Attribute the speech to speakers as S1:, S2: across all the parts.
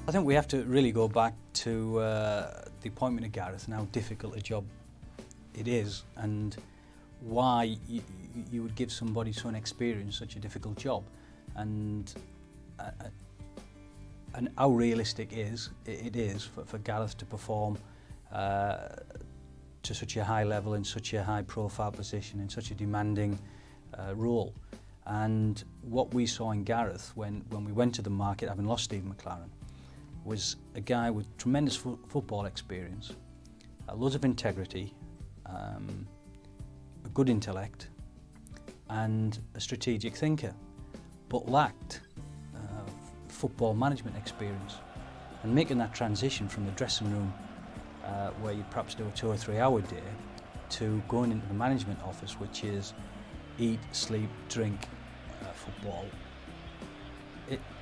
S1: I think we have to really go back to the appointment of Gareth and how difficult a job it is, and why you would give somebody so inexperienced such a difficult job, and how realistic it is for Gareth to perform to such a high level, in such a high profile position, in such a demanding role. And what we saw in Gareth when we went to the market, having lost Stephen McLaren, was a guy with tremendous football experience, loads of integrity, a good intellect and a strategic thinker, but lacked football management experience. And making that transition from the dressing room, where you perhaps do a 2 or 3 hour day, to going into the management office, which is eat, sleep, drink, football,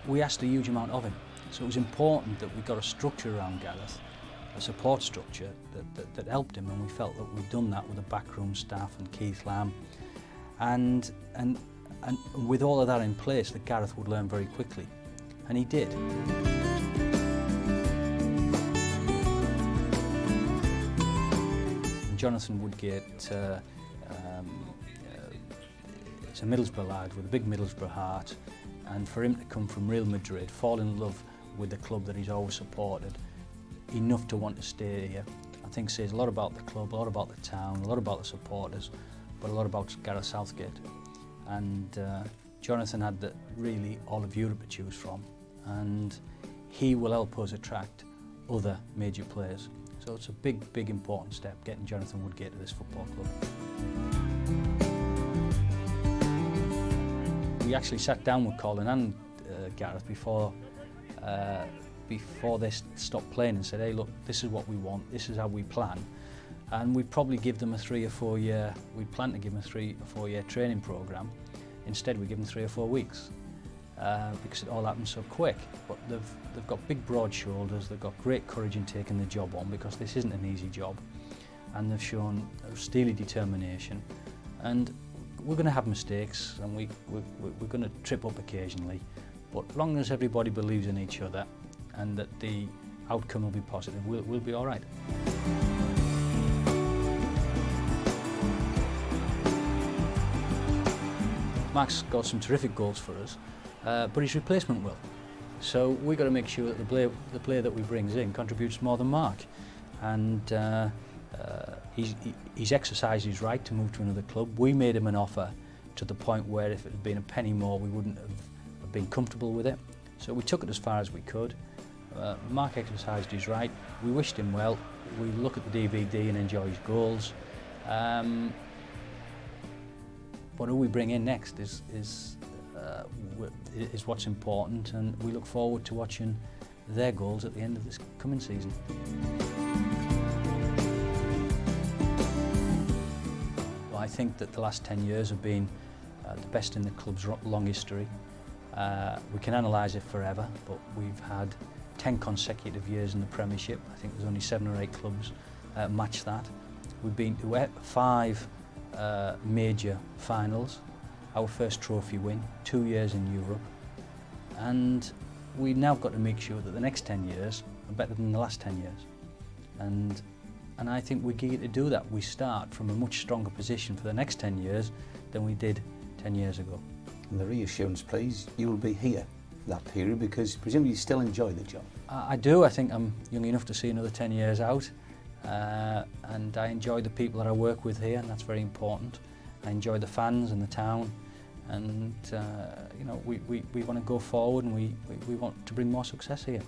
S1: we asked a huge amount of him. So it was important that we got a structure around Gareth, a support structure that helped him, and we felt that we'd done that with the backroom staff and Keith Lamb, and with all of that in place, that Gareth would learn very quickly, and he did. Jonathan Woodgate is a Middlesbrough lad with a big Middlesbrough heart, and for him to come from Real Madrid, fall in love with the club that he's always supported, enough to want to stay here, I think says a lot about the club, a lot about the town, a lot about the supporters, but a lot about Gareth Southgate. And Jonathan had really all of Europe to choose from, and he will help us attract other major players. So it's a big important step, getting Jonathan Woodgate to this football club. We actually sat down with Colin and Gareth before they stopped playing and said, hey look, this is what we want, this is how we plan. And we'd probably give them a 3 or 4 year, we'd plan to give them a 3 or 4 year training programme. Instead we give them 3 or 4 weeks, because it all happened so quick. But they've got big broad shoulders, they've got great courage in taking the job on, because this isn't an easy job. And they've shown a steely determination. And we're going to have mistakes, and we're going to trip up occasionally, but as long as everybody believes in each other and that the outcome will be positive, we'll be all right. Mark's got some terrific goals for us, but his replacement will. So we've got to make sure that the player that we brings in contributes more than Mark. And he's exercised his right to move to another club. We made him an offer to the point where if it had been a penny more, we wouldn't have been comfortable with it. So we took it as far as we could. Mark exercised his right. We wished him well. We look at the DVD and enjoy his goals. But who we bring in next is what's important, and we look forward to watching their goals at the end of this coming season. I think that the last 10 years have been the best in the club's long history. We can analyse it forever, but we've had 10 consecutive years in the Premiership. I think there's only 7 or 8 clubs match that. We've been to 5 major finals, our first trophy win, 2 years in Europe, and we've now got to make sure that the next 10 years are better than the last 10 years. And I think we're eager to do that. We start from a much stronger position for the next 10 years than we did 10 years ago.
S2: And the reassurance, please, you will be here for that period, because presumably you still enjoy the job.
S1: I do. I think I'm young enough to see another 10 years out, and I enjoy the people that I work with here, and that's very important. I enjoy the fans and the town, and you know, we want to go forward, and we want to bring more success here.